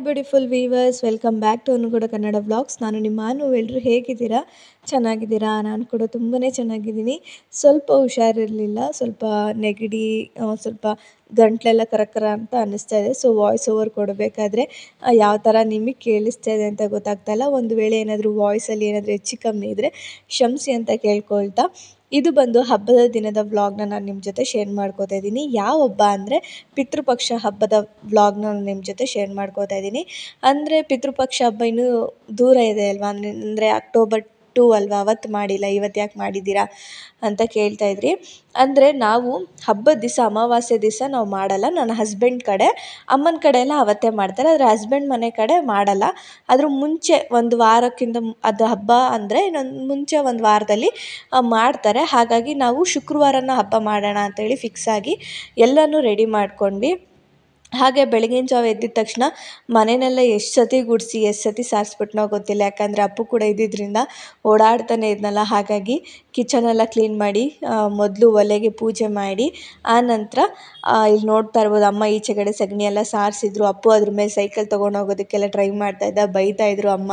Beautiful viewers, welcome back to Anugooda Kannada vlogs. ನಾನು ನಿಮ್ಮ ಎಲ್ಲರೂ ಹೇಗಿದ್ದೀರಾ? ಚೆನ್ನಾಗಿದ್ದೀರಾ? ನಾನು ಕೂಡ ತುಂಬಾ ಚೆನ್ನಾಗಿದ್ದೀನಿ. ಸ್ವಲ್ಪ ಹುಷಾರಿರಲಿಲ್ಲ, ಸ್ವಲ್ಪ ನೆಗಡಿ, ಸ್ವಲ್ಪ ಗಂಟ್ಲೆಲ್ಲ ಕರಕರ ಅಂತ ಅನ್ನಿಸ್ತಾ ಇದೆ. ಸೊ ವಾಯ್ಸ್ ಓವರ್ ಕೊಡಬೇಕಾದ್ರೆ ಯಾವ ಥರ ನಿಮಗೆ ಕೇಳಿಸ್ತಾ ಇದೆ ಅಂತ ಗೊತ್ತಾಗ್ತಾಯಿಲ್ಲ. ಒಂದು ವೇಳೆ ಏನಾದರೂ ವಾಯ್ಸಲ್ಲಿ ಏನಾದರೂ ಹೆಚ್ಚು ಕಮ್ಮಿ ಇದ್ದರೆ ಕ್ಷಮಿಸಿ ಅಂತ ಕೇಳ್ಕೊಳ್ತಾ, ಇದು ಬಂದು ಹಬ್ಬದ ದಿನದ ವ್ಲಾಗ್ನ ನಾನು ನಿಮ್ಮ ಜೊತೆ ಶೇರ್ ಮಾಡ್ಕೋತಾ ಇದ್ದೀನಿ. ಯಾವ ಹಬ್ಬ ಅಂದರೆ ಪಿತೃಪಕ್ಷ ಹಬ್ಬದ ವ್ಲಾಗ್ನ ನಾನು ನಿಮ್ಮ ಜೊತೆ ಶೇರ್ ಮಾಡ್ಕೋತಾ ಇದ್ದೀನಿ. ಅಂದರೆ ಪಿತೃಪಕ್ಷ ಹಬ್ಬ ಇನ್ನೂ ದೂರ ಇದೆ ಅಲ್ವಾ, ಅಂದರೆ ಅಕ್ಟೋಬರ್ 2 ಅಲ್ವಾ, ಅವತ್ತು ಮಾಡಿಲ್ಲ, ಇವತ್ತು ಯಾಕೆ ಮಾಡಿದ್ದೀರಾ ಅಂತ ಕೇಳ್ತಾ ಇದ್ರಿ. ಅಂದರೆ ನಾವು ಹಬ್ಬದ ದಿವಸ, ಅಮಾವಾಸ್ಯೆ ದಿವಸ ನಾವು ಮಾಡಲ್ಲ. ನನ್ನ ಹಸ್ಬೆಂಡ್ ಕಡೆ, ಅಮ್ಮನ ಕಡೆ ಎಲ್ಲ ಅವತ್ತೇ ಮಾಡ್ತಾರೆ. ಆದರೆ ಹಸ್ಬೆಂಡ್ ಮನೆ ಕಡೆ ಮಾಡಲ್ಲ. ಅದ್ರ ಮುಂಚೆ ಒಂದು ವಾರಕ್ಕಿಂತ ಅದು ಹಬ್ಬ ಅಂದರೆ ಇನ್ನೊಂದು ಮುಂಚೆ ಒಂದು ವಾರದಲ್ಲಿ ಮಾಡ್ತಾರೆ. ಹಾಗಾಗಿ ನಾವು ಶುಕ್ರವಾರನ ಹಬ್ಬ ಮಾಡೋಣ ಅಂತೇಳಿ ಫಿಕ್ಸ್ ಆಗಿ ಎಲ್ಲನೂ ರೆಡಿ ಮಾಡ್ಕೊಂಡ್ವಿ. ಹಾಗೆ ಬೆಳಗಿನ ಜಾವ ಎದ್ದಿದ ತಕ್ಷಣ ಮನೆಯೆಲ್ಲ ಎಷ್ಟು ಸತಿ ಗುಡಿಸಿ ಎಷ್ಟು ಸತಿ ಸಾರಿಸ್ಬಿಟ್ನೋ ಗೊತ್ತಿಲ್ಲ. ಯಾಕಂದರೆ ಅಪ್ಪು ಕೂಡ ಇದ್ದಿದ್ದರಿಂದ ಓಡಾಡ್ತಾನೆ ಇದ್ನಲ್ಲ, ಹಾಗಾಗಿ ಕಿಚನೆಲ್ಲ ಕ್ಲೀನ್ ಮಾಡಿ ಮೊದಲು ಒಲೆಗೆ ಪೂಜೆ ಮಾಡಿ, ಆ ನಂತರ ಇಲ್ಲಿ ನೋಡ್ತಾ ಇರ್ಬೋದು ಅಮ್ಮ ಈಚೆಗಡೆ ಸಗಣಿ ಎಲ್ಲ ಸಾರಿಸಿದ್ರು. ಅಪ್ಪು ಅದ್ರ ಮೇಲೆ ಸೈಕಲ್ ತೊಗೊಂಡು ಹೋಗೋದಕ್ಕೆಲ್ಲ ಟ್ರೈ ಮಾಡ್ತಾಯಿದ್ದ, ಬೈತಾಯಿದ್ರು ಅಮ್ಮ.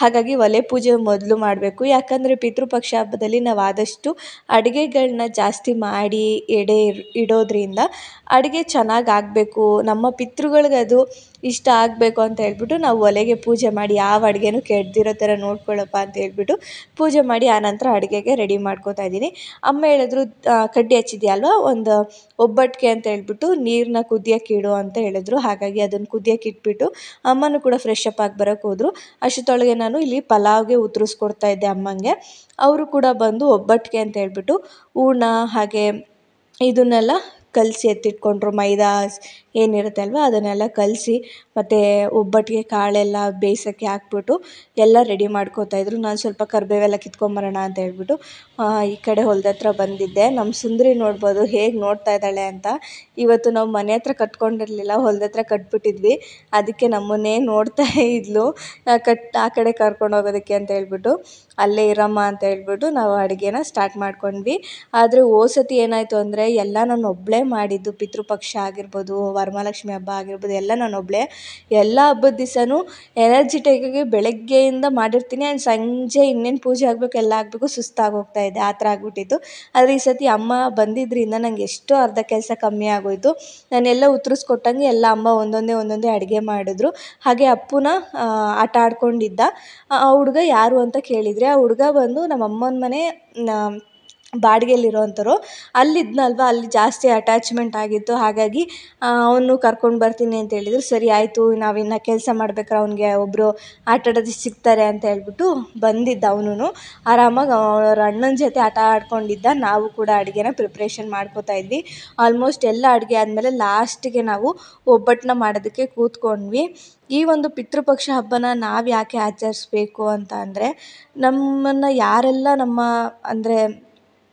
ಹಾಗಾಗಿ ಒಲೆ ಪೂಜೆ ಮೊದಲು ಮಾಡಬೇಕು. ಯಾಕಂದರೆ ಪಿತೃಪಕ್ಷ ಹಬ್ಬದಲ್ಲಿ ನಾವು ಆದಷ್ಟು ಅಡುಗೆಗಳನ್ನ ಜಾಸ್ತಿ ಮಾಡಿ ಇಡೋದ್ರಿಂದ ಅಡುಗೆ ಚೆನ್ನಾಗಿ ಆಗಬೇಕು, ನಮ್ಮ ಪಿತೃಗಳಿಗೆ ಅದು ಇಷ್ಟ ಆಗಬೇಕು ಅಂತ ಹೇಳ್ಬಿಟ್ಟು ನಾವು ಒಲೆಗೆ ಪೂಜೆ ಮಾಡಿ ಯಾವ ಅಡುಗೆನೂ ಕೆಡದಿರೋ ಥರ ನೋಡ್ಕೊಳ್ಳಪ್ಪ ಅಂತ ಹೇಳ್ಬಿಟ್ಟು ಪೂಜೆ ಮಾಡಿ ಆನಂತರ ಅಡುಗೆಗೆ ರೆಡಿ ಮಾಡ್ಕೋತಾ ಇದ್ದೀನಿ. ಅಮ್ಮ ಹೇಳಿದ್ರು, ಕಡ್ಡಿ ಹಚ್ಚಿದ್ಯಾ ಅಲ್ವಾ, ಒಂದು ಒಬ್ಬಟ್ಟಿಗೆ ಅಂತ ಹೇಳ್ಬಿಟ್ಟು ನೀರನ್ನ ಕುದಿಯೋಕೆ ಇಡು ಅಂತ ಹೇಳಿದ್ರು. ಹಾಗಾಗಿ ಅದನ್ನು ಕುದಿಯೋಕೆ ಇಟ್ಬಿಟ್ಟು ಅಮ್ಮನೂ ಕೂಡ ಫ್ರೆಶ್ ಅಪ್ ಆಗಿ ಬರೋಕ್ಕೆ ಹೋದರು. ಅಷ್ಟೊಳಗೆ ನಾನು ಇಲ್ಲಿ ಪಲಾವ್ಗೆ ಉತ್ತರಿಸ್ಕೊಡ್ತಾ ಇದ್ದೆ ಅಮ್ಮಂಗೆ. ಅವರು ಕೂಡ ಬಂದು ಒಬ್ಬಟ್ಟಿಗೆ ಅಂತ ಹೇಳ್ಬಿಟ್ಟು ಹೂರ್ಣ ಹಾಗೆ ಇದನ್ನೆಲ್ಲ ಕಲಸಿ ಎತ್ತಿಟ್ಕೊಂಡ್ರು. ಮೈದಾ ಏನಿರುತ್ತೆ ಅಲ್ವ ಅದನ್ನೆಲ್ಲ ಕಲಸಿ, ಮತ್ತು ಒಬ್ಬಟ್ಟಿಗೆ ಕಾಳೆಲ್ಲ ಬೇಯಿಸೋಕ್ಕೆ ಹಾಕ್ಬಿಟ್ಟು ಎಲ್ಲ ರೆಡಿ ಮಾಡ್ಕೋತಾಯಿದ್ರು. ನಾನು ಸ್ವಲ್ಪ ಕರಿಬೇವೆಲ್ಲ ಕಿತ್ಕೊಂಬರೋಣ ಅಂತ ಹೇಳ್ಬಿಟ್ಟು ಈ ಕಡೆ ಹೊಲದ ಹತ್ರ ಬಂದಿದ್ದೆ. ನಮ್ಮ ಸುಂದರಿ ನೋಡ್ಬೋದು ಹೇಗೆ ನೋಡ್ತಾ ಇದ್ದಾಳೆ ಅಂತ. ಇವತ್ತು ನಾವು ಮನೆ ಹತ್ರ ಕಟ್ಕೊಂಡಿರಲಿಲ್ಲ, ಹೊಲದ ಹತ್ರ ಕಟ್ಬಿಟ್ಟಿದ್ವಿ. ಅದಕ್ಕೆ ನಮ್ಮನ್ನೇ ನೋಡ್ತಾ ಇದ್ಲು, ಆ ಕಡೆ ಕರ್ಕೊಂಡು ಹೋಗೋದಕ್ಕೆ ಅಂತ ಹೇಳ್ಬಿಟ್ಟು. ಅಲ್ಲೇ ಇರಮ್ಮ ಅಂತ ಹೇಳ್ಬಿಟ್ಟು ನಾವು ಅಡುಗೆನ ಸ್ಟಾರ್ಟ್ ಮಾಡ್ಕೊಂಡ್ವಿ. ಆದರೆ ಸತಿ ಏನಾಯಿತು ಅಂದರೆ ಎಲ್ಲ ನಾನು ಒಬ್ಬಳೇ ಮಾಡಿದ್ದು. ಪಿತೃಪಕ್ಷ ಆಗಿರ್ಬೋದು, ವರಮಹಾಲಕ್ಷ್ಮಿ ಹಬ್ಬ ಆಗಿರ್ಬೋದು, ಎಲ್ಲ ನಾನು ಒಬ್ಬಳೇ. ಎಲ್ಲ ಹಬ್ಬದ ದಿವಸನೂ ಎನರ್ಜಿಟಿಕ್ಕಾಗಿ ಬೆಳಗ್ಗೆಯಿಂದ ಮಾಡಿರ್ತೀನಿ, ಆ್ಯಂಡ್ ಸಂಜೆ ಇನ್ನೇನು ಪೂಜೆ ಆಗಬೇಕು ಎಲ್ಲ ಆಗಬೇಕು ಸುಸ್ತಾಗಿ ಹೋಗ್ತಾಯಿದ್ದೆ, ಆ ಥರ ಆಗ್ಬಿಟ್ಟಿತ್ತು. ಆದರೆ ಈ ಸತಿ ಅಮ್ಮ ಬಂದಿದ್ದರಿಂದ ನನಗೆ ಎಷ್ಟೋ ಅರ್ಧ ಕೆಲಸ ಕಮ್ಮಿ ಆಗೋಯಿತು. ನಾನೆಲ್ಲ ಉತ್ತರಿಸ್ಕೊಟ್ಟಂಗೆ ಎಲ್ಲ ಅಮ್ಮ ಒಂದೊಂದೇ ಅಡುಗೆ ಮಾಡಿದ್ರು. ಹಾಗೆ ಅಪ್ಪುನ ಆಟ ಆಡ್ಕೊಂಡಿದ್ದ. ಆ ಹುಡುಗ ಯಾರು ಅಂತ ಕೇಳಿದರೆ, ಆ ಹುಡುಗ ಬಂದು ನಮ್ಮ ಅಮ್ಮನ ಮನೆ ಬಾಡಿಗೆಯಲ್ಲಿರೋವಂಥವ್ರು. ಅಲ್ಲಿದ್ನಲ್ವ, ಅಲ್ಲಿ ಜಾಸ್ತಿ ಅಟ್ಯಾಚ್ಮೆಂಟ್ ಆಗಿತ್ತು. ಹಾಗಾಗಿ ಅವನು ಕರ್ಕೊಂಡು ಬರ್ತೀನಿ ಅಂತ ಹೇಳಿದರು. ಸರಿ ಆಯಿತು, ನಾವಿನ್ನು ಕೆಲಸ ಮಾಡ್ಬೇಕಾರೆ ಅವನಿಗೆ ಒಬ್ಬರು ಆಟಾಡೋದಕ್ಕೆ ಸಿಗ್ತಾರೆ ಅಂತ ಹೇಳ್ಬಿಟ್ಟು ಬಂದಿದ್ದ. ಅವನು ಆರಾಮಾಗಿ ಅವ್ರ ಅಣ್ಣನ ಜೊತೆ ಆಟ ಆಡ್ಕೊಂಡಿದ್ದ. ನಾವು ಕೂಡ ಅಡುಗೆನ ಪ್ರಿಪ್ರೇಷನ್ ಮಾಡ್ಕೋತಾ ಇದ್ವಿ. ಆಲ್ಮೋಸ್ಟ್ ಎಲ್ಲ ಅಡುಗೆ ಆದಮೇಲೆ ಲಾಸ್ಟಿಗೆ ನಾವು ಒಬ್ಬಟ್ಟನ್ನ ಮಾಡೋದಕ್ಕೆ ಕೂತ್ಕೊಂಡ್ವಿ. ಈ ಒಂದು ಪಿತೃಪಕ್ಷ ಹಬ್ಬನ ನಾವು ಯಾಕೆ ಆಚರಿಸ್ಬೇಕು ಅಂತ ಅಂದರೆ, ನಮ್ಮನ್ನು ಯಾರೆಲ್ಲ ನಮ್ಮ ಅಂದರೆ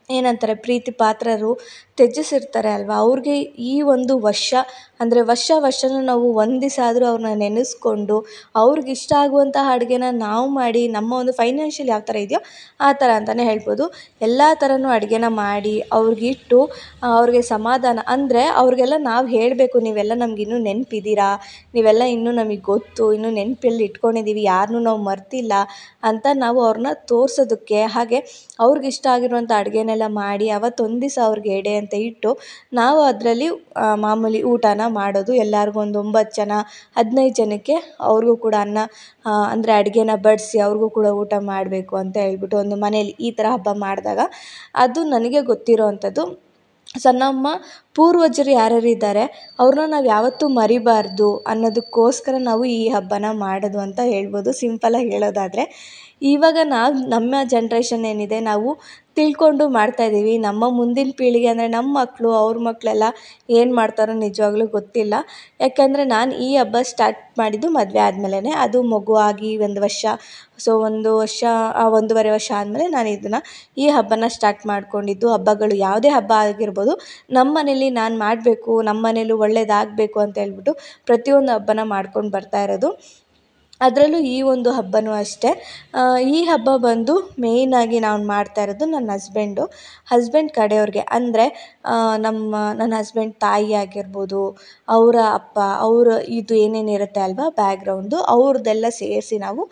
ಏನಂತಾರೆ ಪ್ರೀತಿ ಪಾತ್ರರು ತ್ಯಜಿಸಿರ್ತಾರೆ ಅಲ್ವಾ, ಅವ್ರಿಗೆ ಈ ಒಂದು ವರ್ಷನೂ ನಾವು ಒಂದು ದಿವಸ ಆದರೂ ಅವ್ರನ್ನ ನೆನೆಸ್ಕೊಂಡು ಅವ್ರಿಗೆ ಇಷ್ಟ ಆಗುವಂತಹ ಅಡುಗೆನ ನಾವು ಮಾಡಿ, ನಮ್ಮ ಒಂದು ಫೈನಾನ್ಷಿಯಲ್ ಯಾವ ಥರ ಇದೆಯೋ ಆ ಥರ ಅಂತಲೇ ಹೇಳ್ಬೋದು, ಎಲ್ಲ ಥರನೂ ಅಡುಗೆನ ಮಾಡಿ ಅವ್ರಿಗಿಟ್ಟು ಅವ್ರಿಗೆ ಸಮಾಧಾನ ಅಂದರೆ ಅವ್ರಿಗೆಲ್ಲ ನಾವು ಹೇಳಬೇಕು, ನೀವೆಲ್ಲ ನಮಗಿನ್ನೂ ನೆನಪಿದ್ದೀರಾ, ನೀವೆಲ್ಲ ಇನ್ನೂ ನಮಗೆ ಗೊತ್ತು, ಇನ್ನೂ ನೆನಪಲ್ಲಿ ಇಟ್ಕೊಂಡಿದ್ದೀವಿ, ಯಾರನ್ನೂ ನಾವು ಮರ್ತಿಲ್ಲ ಅಂತ ನಾವು ಅವ್ರನ್ನ ತೋರಿಸೋದಕ್ಕೆ. ಹಾಗೆ ಅವ್ರಿಗಿಷ್ಟ ಆಗಿರುವಂಥ ಅಡುಗೆನೆಲ್ಲ ಮಾಡಿ ಅವತ್ತೊಂದು ದಿವಸ ಅವ್ರಿಗೆ ಎಡೆ ಅಂತ ಇಟ್ಟು ನಾವು ಅದರಲ್ಲಿ ಮಾಮೂಲಿ ಊಟನ ಮಾಡೋದು. ಎಲ್ಲರಿಗೂ ಒಂದು 9 ಜನ 15 ಜನಕ್ಕೆ ಅವ್ರಿಗೂ ಕೂಡ ಅನ್ನ ಅಂದರೆ ಅಡುಗೆನ ಬಡಿಸಿ ಅವ್ರಿಗೂ ಕೂಡ ಊಟ ಮಾಡಬೇಕು ಅಂತ ಹೇಳ್ಬಿಟ್ಟು ಒಂದು ಮನೇಲಿ ಈ ಥರ ಹಬ್ಬ ಮಾಡಿದಾಗ ಅದು ನನಗೆ ಗೊತ್ತಿರೋ ಅಂಥದ್ದು. ನಮ್ಮ ಪೂರ್ವಜರು ಯಾರ್ಯಾರು ಇದ್ದಾರೆ ಅವ್ರನ್ನ ನಾವು ಯಾವತ್ತೂ ಮರಿಬಾರ್ದು ಅನ್ನೋದಕ್ಕೋಸ್ಕರ ನಾವು ಈ ಹಬ್ಬನ ಮಾಡೋದು ಅಂತ ಹೇಳ್ಬೋದು, ಸಿಂಪಲಾಗಿ ಹೇಳೋದಾದರೆ. ಇವಾಗ ನಮ್ಮ ಜನ್ರೇಷನ್ ಏನಿದೆ ನಾವು ತಿಳ್ಕೊಂಡು ಮಾಡ್ತಾಯಿದ್ದೀವಿ. ನಮ್ಮ ಮುಂದಿನ ಪೀಳಿಗೆ ಅಂದರೆ ನಮ್ಮ ಮಕ್ಕಳು, ಅವ್ರ ಮಕ್ಕಳೆಲ್ಲ ಏನು ಮಾಡ್ತಾರೋ ನಿಜವಾಗ್ಲೂ ಗೊತ್ತಿಲ್ಲ. ಯಾಕಂದರೆ ನಾನು ಈ ಹಬ್ಬ ಸ್ಟಾರ್ಟ್ ಮಾಡಿದ್ದು ಮದುವೆ ಆದಮೇಲೆ, ಅದು ಮಗು ಆಗಿ 1 ವರ್ಷ, ಸೊ 1 ವರ್ಷ 1.5 ವರ್ಷ ಆದಮೇಲೆ ನಾನು ಈ ಹಬ್ಬನ ಸ್ಟಾರ್ಟ್ ಮಾಡ್ಕೊಂಡಿದ್ದು. ಹಬ್ಬಗಳು ಯಾವುದೇ ಹಬ್ಬ ಆಗಿರ್ಬೋದು, ನಮ್ಮ ಮನೇಲಿ ನಾನು ಮಾಡಬೇಕು, ನಮ್ಮ ಮನೇಲೂ ಒಳ್ಳೇದಾಗಬೇಕು ಅಂತ ಹೇಳ್ಬಿಟ್ಟು ಪ್ರತಿಯೊಂದು ಹಬ್ಬನ ಮಾಡ್ಕೊಂಡು ಬರ್ತಾ ಇರೋದು. ಅದರಲ್ಲೂ ಈ ಒಂದು ಹಬ್ಬವೂ ಅಷ್ಟೇ. ಈ ಹಬ್ಬ ಬಂದು ಮೇಯ್ನಾಗಿ ನಾವು ಮಾಡ್ತಾ ಇರೋದು ನನ್ನ ಹಸ್ಬೆಂಡ್ ಕಡೆಯವ್ರಿಗೆ, ಅಂದರೆ ನನ್ನ ಹಸ್ಬೆಂಡ್ ತಾಯಿ ಆಗಿರ್ಬೋದು, ಅವರ ಅಪ್ಪ, ಅವರ ಇದು ಏನೇನಿರುತ್ತೆ ಅಲ್ವಾ ಬ್ಯಾಕ್ಗ್ರೌಂಡು, ಅವ್ರದ್ದೆಲ್ಲ ಸೇರಿಸಿ ನಾವು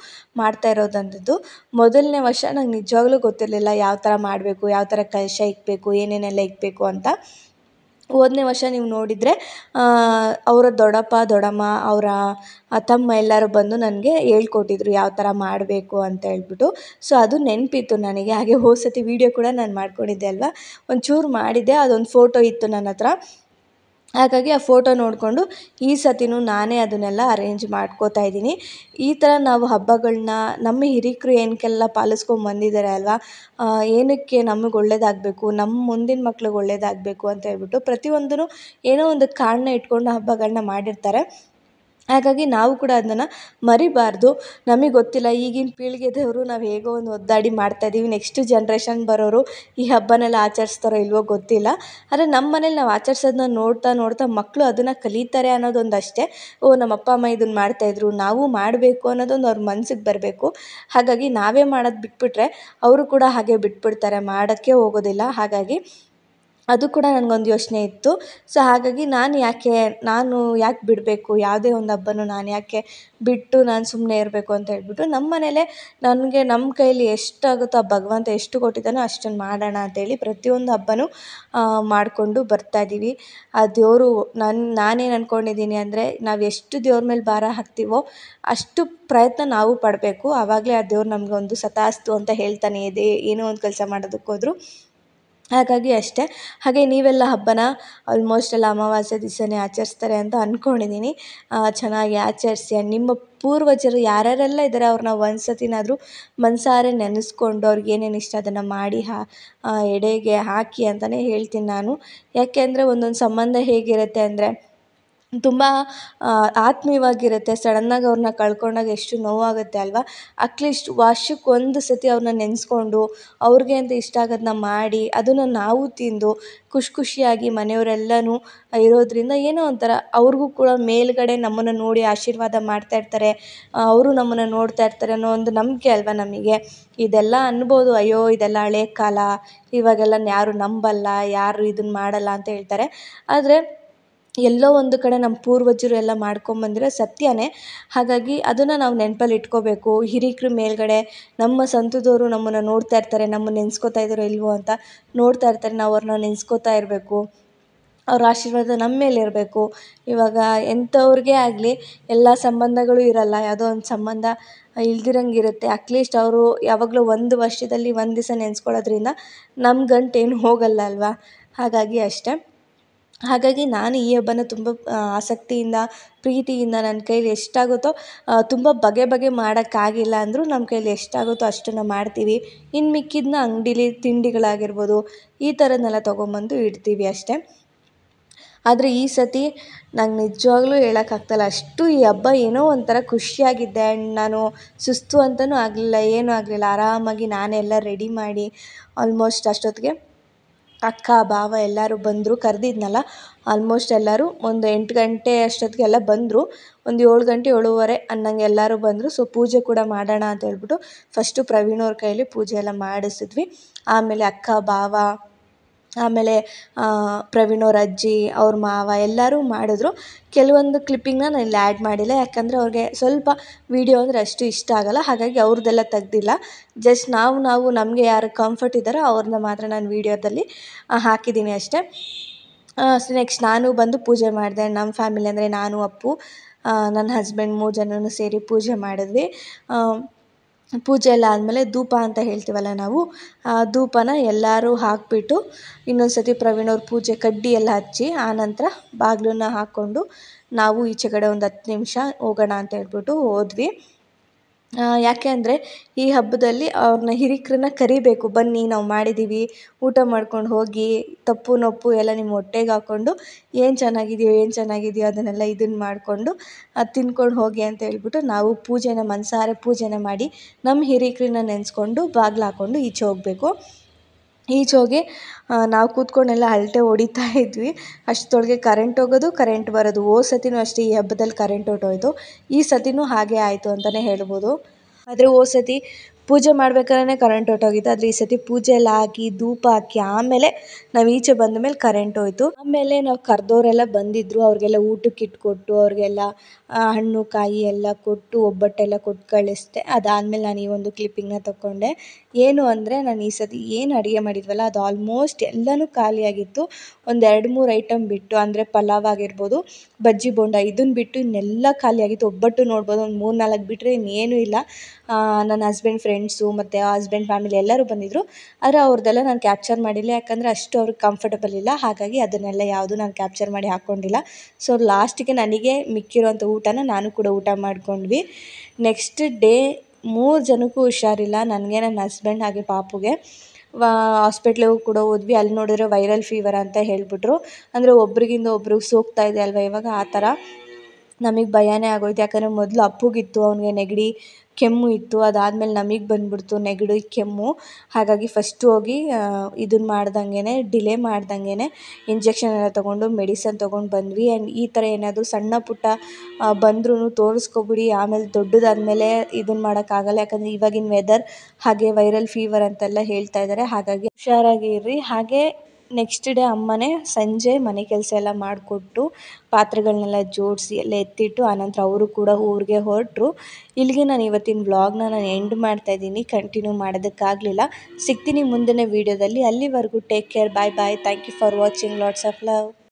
ಮಾಡ್ತಾ ಇರೋದಂಥದ್ದು. ಮೊದಲನೇ ವರ್ಷ ನಂಗೆ ನಿಜವಾಗ್ಲೂ ಗೊತ್ತಿರಲಿಲ್ಲ ಯಾವ ಥರ ಮಾಡಬೇಕು, ಯಾವ ಥರ ಕಲಶ ಇಕ್ಕಬೇಕು, ಏನೇನೆಲ್ಲ ಇಕ್ಕಬೇಕು ಅಂತ. ಹೋದನೇ ವರ್ಷ ನೀವು ನೋಡಿದರೆ ಅವರ ದೊಡ್ಡಪ್ಪ ದೊಡ್ಡಮ್ಮ ಅವರ ತಮ್ಮ ಎಲ್ಲರೂ ಬಂದು ನನಗೆ ಹೇಳ್ಕೊಟ್ಟಿದ್ರು ಯಾವ ಥರ ಮಾಡಬೇಕು ಅಂತ ಹೇಳ್ಬಿಟ್ಟು. ಸೊ ಅದು ನೆನಪಿತ್ತು ನನಗೆ. ಹಾಗೆ ಹೋದ ಸತಿ ವೀಡಿಯೋ ಕೂಡ ನಾನು ಮಾಡ್ಕೊಂಡಿದ್ದೆ ಅಲ್ವಾ, ಒಂಚೂರು ಮಾಡಿದ್ದೆ, ಅದೊಂದು ಫೋಟೋ ಇತ್ತು ನನ್ನ ಹತ್ರ. ಹಾಗಾಗಿ ಆ ಫೋಟೋ ನೋಡಿಕೊಂಡು ಈ ಸತಿನೂ ನಾನೇ ಅದನ್ನೆಲ್ಲ ಅರೇಂಜ್ ಮಾಡ್ಕೋತಾ ಇದ್ದೀನಿ. ಈ ಥರ ನಾವು ಹಬ್ಬಗಳನ್ನ ನಮ್ಮ ಹಿರೀಕರು ಏನಕ್ಕೆಲ್ಲ ಪಾಲಿಸ್ಕೊಂಬಂದಿದ್ದಾರೆ ಅಲ್ವಾ, ಏನಕ್ಕೆ ನಮಗೆ ಒಳ್ಳೇದಾಗಬೇಕು, ನಮ್ಮ ಮುಂದಿನ ಮಕ್ಳಿಗೆ ಒಳ್ಳೇದಾಗಬೇಕು ಅಂತ ಹೇಳ್ಬಿಟ್ಟು ಪ್ರತಿಯೊಂದೂ ಏನೋ ಒಂದು ಕಾರಣ ಇಟ್ಕೊಂಡು ಹಬ್ಬಗಳನ್ನ ಮಾಡಿರ್ತಾರೆ. ಹಾಗಾಗಿ ನಾವು ಕೂಡ ಅದನ್ನು ಮರಿಬಾರ್ದು. ನಮಗೆ ಗೊತ್ತಿಲ್ಲ ಈಗಿನ ಪೀಳಿಗೆದವರು ನಾವು ಹೇಗೋ ಒಂದು ಒದ್ದಾಡಿ ಮಾಡ್ತಾಯಿದ್ದೀವಿ, ನೆಕ್ಸ್ಟ್ ಜನ್ರೇಷನ್ ಬರೋರು ಈ ಹಬ್ಬನೆಲ್ಲ ಆಚರಿಸ್ತಾರೋ ಇಲ್ವೋ ಗೊತ್ತಿಲ್ಲ. ಆದರೆ ನಮ್ಮ ಮನೇಲಿ ನಾವು ಆಚರಿಸೋದನ್ನ ನೋಡ್ತಾ ನೋಡ್ತಾ ಮಕ್ಕಳು ಅದನ್ನು ಕಲಿತಾರೆ ಅನ್ನೋದೊಂದು ಅಷ್ಟೇ. ಓ, ನಮ್ಮ ಅಪ್ಪ ಅಮ್ಮ ಇದನ್ನು ಮಾಡ್ತಾಯಿದ್ರು, ನಾವು ಮಾಡಬೇಕು ಅನ್ನೋದೊಂದು ಅವ್ರ ಮನ್ಸಿಗೆ ಬರಬೇಕು. ಹಾಗಾಗಿ ನಾವೇ ಮಾಡೋದು ಬಿಟ್ಬಿಟ್ರೆ ಅವರು ಕೂಡ ಹಾಗೆ ಬಿಟ್ಬಿಡ್ತಾರೆ, ಮಾಡೋಕ್ಕೆ ಹೋಗೋದಿಲ್ಲ. ಹಾಗಾಗಿ ಅದು ಕೂಡ ನನಗೊಂದು ಯೋಚನೆ ಇತ್ತು. ಸೊ ಹಾಗಾಗಿ ನಾನು ಯಾಕೆ ಬಿಡಬೇಕು, ಯಾವುದೇ ಒಂದು ಹಬ್ಬನೂ ನಾನು ಯಾಕೆ ಬಿಟ್ಟು ನಾನು ಸುಮ್ಮನೆ ಇರಬೇಕು ಅಂತ ಹೇಳ್ಬಿಟ್ಟು ನಮ್ಮ ಮನೇಲೇ ನಮ್ಮ ಕೈಯಲ್ಲಿ ಎಷ್ಟಾಗುತ್ತೋ, ಆ ಭಗವಂತ ಎಷ್ಟು ಕೊಟ್ಟಿದ್ದಾನೋ ಅಷ್ಟನ್ನು ಮಾಡೋಣ ಅಂತೇಳಿ ಪ್ರತಿಯೊಂದು ಹಬ್ಬನೂ ಮಾಡಿಕೊಂಡು ಬರ್ತಾಯಿದ್ದೀವಿ. ಆ ದೇವರು ನಾನೇನು ಅಂದ್ಕೊಂಡಿದ್ದೀನಿ ಅಂದರೆ, ನಾವು ಎಷ್ಟು ದೇವ್ರ ಮೇಲೆ ಭಾರ ಹಾಕ್ತೀವೋ ಅಷ್ಟು ಪ್ರಯತ್ನ ನಾವು ಪಡಬೇಕು. ಆವಾಗಲೇ ಆ ದೇವ್ರು ನಮಗೊಂದು ಸತಾಸ್ತು ಅಂತ ಹೇಳ್ತಾನೆ ಇದೆ, ಏನೋ ಒಂದು ಕೆಲಸ ಮಾಡೋದಕ್ಕೋದ್ರು. ಹಾಗಾಗಿ ಅಷ್ಟೇ. ಹಾಗೆ ನೀವೆಲ್ಲ ಹಬ್ಬನ ಆಲ್ಮೋಸ್ಟ್ ಎಲ್ಲ ಅಮಾವಾಸ್ಯೆ ದಿವಸನೇ ಆಚರಿಸ್ತಾರೆ ಅಂತ ಅಂದ್ಕೊಂಡಿದ್ದೀನಿ. ಚೆನ್ನಾಗಿ ಆಚರಿಸಿ, ನಿಮ್ಮ ಪೂರ್ವಜರು ಯಾರ್ಯಾರೆಲ್ಲ ಇದ್ದಾರೆ ಅವ್ರನ್ನ ಒಂದು ಸತಿನಾದರೂ ಮನಸಾರೆ ನೆನೆಸ್ಕೊಂಡು ಅವ್ರಿಗೆ ಏನೇನು ಇಷ್ಟ ಅದನ್ನು ಮಾಡಿ ಎಡೆಗೆ ಹಾಕಿ ಅಂತಲೇ ಹೇಳ್ತೀನಿ ನಾನು. ಯಾಕೆ ಅಂದರೆ ಒಂದೊಂದು ಸಂಬಂಧ ಹೇಗಿರುತ್ತೆ ಅಂದರೆ ತುಂಬ ಆತ್ಮೀಯವಾಗಿರುತ್ತೆ. ಸಡನ್ನಾಗಿ ಅವ್ರನ್ನ ಕಳ್ಕೊಂಡಾಗ ಎಷ್ಟು ನೋವಾಗುತ್ತೆ ಅಲ್ವಾ. ಅಟ್ಲೀಸ್ಟ್ ವರ್ಷಕ್ಕೆ ಒಂದು ಸತಿ ಅವ್ರನ್ನ ನೆನೆಸ್ಕೊಂಡು ಅವ್ರಿಗೆ ಅಂತ ಇಷ್ಟ ಆಗೋದನ್ನ ಮಾಡಿ ಅದನ್ನು ನಾವು ತಿಂದು ಖುಷಿಯಾಗಿ ಮನೆಯವರೆಲ್ಲನೂ ಇರೋದ್ರಿಂದ ಏನೋ ಒಂಥರ ಅವ್ರಿಗೂ ಕೂಡ ಮೇಲುಗಡೆ ನಮ್ಮನ್ನು ನೋಡಿ ಆಶೀರ್ವಾದ ಮಾಡ್ತಾಯಿರ್ತಾರೆ, ಅವರು ನಮ್ಮನ್ನು ನೋಡ್ತಾ ಇರ್ತಾರೆ ಅನ್ನೋ ಒಂದು ನಂಬಿಕೆ ಅಲ್ವಾ ನಮಗೆ. ಇದೆಲ್ಲ ಅನ್ಬೋದು, ಅಯ್ಯೋ ಇದೆಲ್ಲ ಹಳೆ ಕಾಲ, ಇವಾಗೆಲ್ಲ ಯಾರು ನಂಬಲ್ಲ, ಯಾರು ಇದನ್ನು ಮಾಡಲ್ಲ ಅಂತ ಹೇಳ್ತಾರೆ. ಆದರೆ ಎಲ್ಲೋ ಒಂದು ಕಡೆ ನಮ್ಮ ಪೂರ್ವಜರು ಎಲ್ಲ ಮಾಡ್ಕೊಂಬಂದಿರೋ ಸತ್ಯನೇ. ಹಾಗಾಗಿ ಅದನ್ನು ನಾವು ನೆನಪಲ್ಲಿ ಇಟ್ಕೋಬೇಕು. ಹಿರೀಕ್ರ ಮೇಲ್ಗಡೆ ನಮ್ಮ ಸ್ವಂತದವರು ನಮ್ಮನ್ನು ನೋಡ್ತಾ ಇರ್ತಾರೆ, ನಮ್ಮನ್ನು ನೆನೆಸ್ಕೋತಾ ಇದ್ದಾರೋ ಇಲ್ವೋ ಅಂತ ನೋಡ್ತಾ ಇರ್ತಾರೆ. ನಾವು ಅವ್ರನ್ನ ನೆನೆಸ್ಕೋತಾ ಇರಬೇಕು, ಅವ್ರ ಆಶೀರ್ವಾದ ನಮ್ಮ ಮೇಲೆ ಇರಬೇಕು. ಇವಾಗ ಎಂಥವ್ರಿಗೇ ಆಗಲಿ ಎಲ್ಲ ಸಂಬಂಧಗಳು ಇರಲ್ಲ, ಯಾವುದೋ ಒಂದು ಸಂಬಂಧ ಇಲ್ದಿರಂಗಿರುತ್ತೆ. ಅಟ್ಲೀಸ್ಟ್ ಅವರು ಯಾವಾಗಲೂ ಒಂದು ವರ್ಷದಲ್ಲಿ ಒಂದು ದಿವಸ ನೆನೆಸ್ಕೊಳ್ಳೋದ್ರಿಂದ ನಮ್ಮ ಗಂಟೇನು ಹೋಗಲ್ಲ ಅಲ್ವಾ. ಹಾಗಾಗಿ ಅಷ್ಟೇ. ಹಾಗಾಗಿ ನಾನು ಈ ಹಬ್ಬನ ತುಂಬ ಆಸಕ್ತಿಯಿಂದ, ಪ್ರೀತಿಯಿಂದ ನನ್ನ ಕೈಲಿ ಎಷ್ಟಾಗುತ್ತೋ, ತುಂಬ ಬಗೆ ಮಾಡೋಕ್ಕಾಗಿಲ್ಲ ಅಂದರೂ ನಮ್ಮ ಕೈಲಿ ಎಷ್ಟಾಗುತ್ತೋ ಅಷ್ಟನ್ನು ಮಾಡ್ತೀವಿ. ಇನ್ನು ಮಿಕ್ಕಿದ್ದನ್ನ ಅಂಗಡೀಲಿ ತಿಂಡಿಗಳಾಗಿರ್ಬೋದು ಈ ಥರದ್ದನ್ನೆಲ್ಲ ತೊಗೊಂಬಂದು ಇಡ್ತೀವಿ ಅಷ್ಟೇ. ಆದರೆ ಈ ಸತಿ ನಂಗೆ ನಿಜವಾಗ್ಲೂ ಹೇಳೋಕ್ಕಾಗ್ತಾಯಿಲ್ಲ, ಅಷ್ಟು ಈ ಹಬ್ಬ ಏನೋ ಒಂಥರ ಖುಷಿಯಾಗಿದ್ದೆ. ಆ್ಯಂಡ್ ನಾನು ಸುಸ್ತು ಅಂತಲೂ ಆಗಲಿಲ್ಲ, ಏನೂ ಆಗಲಿಲ್ಲ. ಆರಾಮಾಗಿ ನಾನೇ ಎಲ್ಲ ರೆಡಿ ಮಾಡಿ ಆಲ್ಮೋಸ್ಟ್ ಅಷ್ಟೊತ್ತಿಗೆ ಅಕ್ಕ ಭಾವ ಎಲ್ಲರೂ ಬಂದರು. ಕರೆದಿದ್ನಲ್ಲ ಆಲ್ಮೋಸ್ಟ್ ಎಲ್ಲರೂ ಒಂದು 8 ಗಂಟೆ ಅಷ್ಟೊತ್ತಿಗೆ ಎಲ್ಲ ಬಂದರು. ಒಂದು 7 ಗಂಟೆ 7:15 ಅನ್ನಂಗೆ ಎಲ್ಲರೂ ಬಂದರು. ಸೊ ಪೂಜೆ ಕೂಡ ಮಾಡೋಣ ಅಂತ ಹೇಳ್ಬಿಟ್ಟು ಫಸ್ಟು ಪ್ರವೀಣ್ ಅವ್ರ ಕೈಯಲ್ಲಿ ಪೂಜೆ ಎಲ್ಲ ಮಾಡಿಸಿದ್ವಿ. ಆಮೇಲೆ ಅಕ್ಕ ಭಾವ, ಆಮೇಲೆ ಪ್ರವೀಣ್ ಅವ್ರ ಅಜ್ಜಿ, ಅವ್ರ ಮಾವ ಎಲ್ಲರೂ ಮಾಡಿದ್ರು. ಕೆಲವೊಂದು ಕ್ಲಿಪ್ಪಿಂಗ್ನ ನಾನು ಇಲ್ಲಿ ಆ್ಯಡ್ ಮಾಡಿಲ್ಲ, ಯಾಕಂದರೆ ಅವ್ರಿಗೆ ಸ್ವಲ್ಪ ವೀಡಿಯೋ ಅಂದರೆ ಅಷ್ಟು ಇಷ್ಟ ಆಗೋಲ್ಲ. ಹಾಗಾಗಿ ಅವ್ರದ್ದೆಲ್ಲ ತೆಗ್ದಿಲ್ಲ. ಜಸ್ಟ್ ನಾವು ನಮಗೆ ಯಾರು ಕಂಫರ್ಟ್ ಇದ್ದಾರೋ ಅವ್ರನ್ನ ಮಾತ್ರ ನಾನು ವೀಡಿಯೋದಲ್ಲಿ ಹಾಕಿದ್ದೀನಿ ಅಷ್ಟೇ. ನೆಕ್ಸ್ಟ್ ನಾನು ಬಂದು ಪೂಜೆ ಮಾಡಿದೆ. ನಮ್ಮ ಫ್ಯಾಮಿಲಿ ಅಂದರೆ ನಾನು, ಅಪ್ಪು, ನನ್ನ ಹಸ್ಬೆಂಡ್ 3 ಜನರೂ ಸೇರಿ ಪೂಜೆ ಮಾಡಿದ್ವಿ. ಪೂಜೆ ಎಲ್ಲ ಆದಮೇಲೆ ಧೂಪ ಅಂತ ಹೇಳ್ತೀವಲ್ಲ ನಾವು, ಆ ಧೂಪನ ಎಲ್ಲರೂ ಹಾಕಿಬಿಟ್ಟು ಇನ್ನೊಂದು ಸತಿ ಪ್ರವೀಣ್ ಅವ್ರ ಪೂಜೆ ಕಡ್ಡಿ ಎಲ್ಲ ಹಚ್ಚಿ ಆನಂತರ ಬಾಗಿಲನ್ನ ಹಾಕ್ಕೊಂಡು ನಾವು ಈಚೆ ಕಡೆ ಒಂದು 10 ನಿಮಿಷ ಹೋಗೋಣ ಅಂತ ಹೇಳ್ಬಿಟ್ಟು ಹೋದ್ವಿ. ಯಾಕೆ ಅಂದರೆ ಈ ಹಬ್ಬದಲ್ಲಿ ಅವ್ರನ್ನ ಹಿರೀಕ್ರನ್ನ ಕರಿಬೇಕು, ಬನ್ನಿ ನಾವು ಮಾಡಿದ್ದೀವಿ, ಊಟ ಮಾಡ್ಕೊಂಡು ಹೋಗಿ, ತಪ್ಪು ನೊಪ್ಪು ಎಲ್ಲ ನಿಮ್ಮ ಹೊಟ್ಟೆಗೆ ಹಾಕ್ಕೊಂಡು ಏನು ಚೆನ್ನಾಗಿದೆಯೋ ಅದನ್ನೆಲ್ಲ ಇದನ್ನು ಮಾಡಿಕೊಂಡು ತಿನ್ಕೊಂಡು ಹೋಗಿ ಅಂತ ಹೇಳ್ಬಿಟ್ಟು ನಾವು ಮನಸಾರೆ ಪೂಜೆನ ಮಾಡಿ ನಮ್ಮ ಹಿರೀಕ್ರನ್ನ ನೆನೆಸ್ಕೊಂಡು ಬಾಗಿಲು ಹಾಕ್ಕೊಂಡು ಈಚೆ ಹೋಗಬೇಕು. ಈಚೆ ಹೋಗಿ ನಾವು ಕೂತ್ಕೊಂಡೆಲ್ಲ ಹರಟೆ ಹೊಡಿತಾ ಇದ್ವಿ. ಅಷ್ಟರೊಳಗೆ ಕರೆಂಟ್ ಹೋಗೋದು, ಕರೆಂಟ್ ಬರೋದು. ಹೋದ ಸತಿನೂ ಅಷ್ಟೇ ಈ ಹಬ್ಬದಲ್ಲಿ ಕರೆಂಟ್ ಹೊರ್ಟೋಯ್ತು. ಈ ಸತಿನೂ ಹಾಗೆ ಆಯಿತು ಅಂತಲೇ ಹೇಳ್ಬೋದು. ಆದರೆ ಹೋದ ಸತಿ ಪೂಜೆ ಮಾಡ್ಬೇಕಾದ್ರೆ ಕರೆಂಟ್ ಹೊರ್ಟೋಗಿತ್ತು. ಆದರೆ ಈ ಸತಿ ಪೂಜೆ ಎಲ್ಲ ಹಾಕಿ ಧೂಪ ಹಾಕಿ ಆಮೇಲೆ ನಾವು ಈಚೆ ಬಂದ ಮೇಲೆ ಕರೆಂಟ್ ಹೋಯಿತು. ಆಮೇಲೆ ನಾವು ಕರೆದವರೆಲ್ಲ ಬಂದಿದ್ದರು, ಅವ್ರಿಗೆಲ್ಲ ಊಟಕ್ಕೆ ಇಟ್ಕೊಟ್ಟು ಅವ್ರಿಗೆಲ್ಲ ಹಣ್ಣು ಕಾಯಿ ಎಲ್ಲ ಕೊಟ್ಟು ಒಬ್ಬಟ್ಟೆಲ್ಲ ಕೊಟ್ಟು ಕಳಿಸ್ದೆ. ಅದಾದಮೇಲೆ ನಾನು ಈ ಒಂದು ಕ್ಲಿಪ್ಪಿಂಗ್ನ ತಗೊಂಡೆ. ಏನು ಅಂದರೆ ನಾನು ಈ ಸತಿ ಏನು ಅಡುಗೆ ಮಾಡಿದ್ವಲ್ಲ ಅದು ಆಲ್ಮೋಸ್ಟ್ ಎಲ್ಲನೂ ಖಾಲಿಯಾಗಿತ್ತು. ಒಂದು 2-3 ಐಟಮ್ ಬಿಟ್ಟು, ಅಂದರೆ ಪಲಾವ್ ಆಗಿರ್ಬೋದು, ಬಜ್ಜಿ ಬೋಂಡ ಇದನ್ನು ಬಿಟ್ಟು ಇನ್ನೆಲ್ಲ ಖಾಲಿಯಾಗಿತ್ತು. ಒಬ್ಬಟ್ಟು ನೋಡ್ಬೋದು, ಒಂದು 3-4 ಬಿಟ್ಟರೆ ಇನ್ನೇನೂ ಇಲ್ಲ. ನನ್ನ ಹಸ್ಬೆಂಡ್ ಫ್ರೆಂಡ್ಸು ಮತ್ತು ಹಸ್ಬೆಂಡ್ ಫ್ಯಾಮಿಲಿ ಎಲ್ಲರೂ ಬಂದಿದ್ದರು. ಆದರೆ ಅವ್ರದ್ದೆಲ್ಲ ನಾನು ಕ್ಯಾಪ್ಚರ್ ಮಾಡಿಲ್ಲ, ಯಾಕಂದರೆ ಅಷ್ಟು ಅವ್ರಿಗೆ ಕಂಫರ್ಟಬಲ್ ಇಲ್ಲ. ಹಾಗಾಗಿ ಅದನ್ನೆಲ್ಲ ಯಾವುದು ನಾನು ಕ್ಯಾಪ್ಚರ್ ಮಾಡಿ ಹಾಕ್ಕೊಂಡಿಲ್ಲ. ಸೊ ಲಾಸ್ಟಿಗೆ ನನಗೆ ಮಿಕ್ಕಿರೋಂಥ ಊಟನ ನಾನು ಕೂಡ ಊಟ ಮಾಡ್ಕೊಂಡ್ವಿ. ನೆಕ್ಸ್ಟ್ ಡೇ 3 ಜನಕ್ಕೂ ಹುಷಾರಿಲ್ಲ, ನನಗೆ, ನನ್ನ ಹಸ್ಬೆಂಡ್ ಹಾಗೆ ಪಾಪುಗೆ. ಹಾಸ್ಪಿಟ್ಲಿಗೂ ಕೂಡ ಹೋದ್ವಿ. ಅಲ್ಲಿ ನೋಡಿದ್ರೆ ವೈರಲ್ ಫೀವರ್ ಅಂತ ಹೇಳಿಬಿಟ್ರು. ಅಂದರೆ ಒಬ್ರಿಗಿಂತ ಒಬ್ರಿಗೆ ಸೋಗ್ತಾ ಇದೆ ಅಲ್ವ ಇವಾಗ, ಆ ಥರ ನಮಗೆ ಭಯನೇ ಆಗೋಯ್ತು. ಯಾಕಂದರೆ ಮೊದಲು ಅಪ್ಪುಗಿತ್ತು, ಅವನಿಗೆ ನೆಗಡಿ ಕೆಮ್ಮು ಇತ್ತು. ಅದಾದಮೇಲೆ ನಮಗೆ ಬಂದುಬಿಡ್ತು ನೆಗಡಿ ಕೆಮ್ಮು. ಹಾಗಾಗಿ ಫಸ್ಟು ಹೋಗಿ ಇದನ್ನು ಮಾಡ್ದಂಗೆ, ಡಿಲೇ ಮಾಡ್ದಂಗೆ ಇಂಜೆಕ್ಷನ್ ಎಲ್ಲ ತೊಗೊಂಡು ಮೆಡಿಸನ್ ತೊಗೊಂಡು ಬಂದ್ವಿ. ಆ್ಯಂಡ್ ಈ ಥರ ಏನಾದರೂ ಸಣ್ಣ ಪುಟ್ಟ ಬಂದ್ರೂ ತೋರಿಸ್ಕೊಬಿಡಿ, ಆಮೇಲೆ ದೊಡ್ಡದಾದಮೇಲೆ ಇದನ್ನು ಮಾಡೋಕ್ಕಾಗಲ್ಲ. ಯಾಕಂದರೆ ಇವಾಗಿನ ವೆದರ್ ಹಾಗೆ ವೈರಲ್ ಫೀವರ್ ಅಂತೆಲ್ಲ ಹೇಳ್ತಾ ಇದ್ದಾರೆ. ಹಾಗಾಗಿ ಹುಷಾರಾಗಿ ಇರ್ರಿ. ಹಾಗೆ ನೆಕ್ಸ್ಟ್ ಡೇ ಅಮ್ಮನೇ ಸಂಜೆ ಮನೆ ಕೆಲಸ ಎಲ್ಲ ಮಾಡಿಕೊಟ್ಟು ಪಾತ್ರೆಗಳನ್ನೆಲ್ಲ ಜೋಡಿಸಿ ಎಲ್ಲ ಎತ್ತಿಟ್ಟು ಆನಂತರ ಅವರು ಕೂಡ ಊರಿಗೆ ಹೊರಟರು. ಇಲ್ಲಿಗೆ ನಾನು ಇವತ್ತಿನ ವ್ಲಾಗ್ನ ಎಂಡ್ ಮಾಡ್ತಾಯಿದ್ದೀನಿ. ಕಂಟಿನ್ಯೂ ಮಾಡೋದಕ್ಕಾಗಲಿಲ್ಲ. ಸಿಗ್ತೀನಿ ಮುಂದಿನ ವೀಡಿಯೋದಲ್ಲಿ. ಅಲ್ಲಿವರೆಗೂ take care, bye bye. Thank you for watching. Lots of love.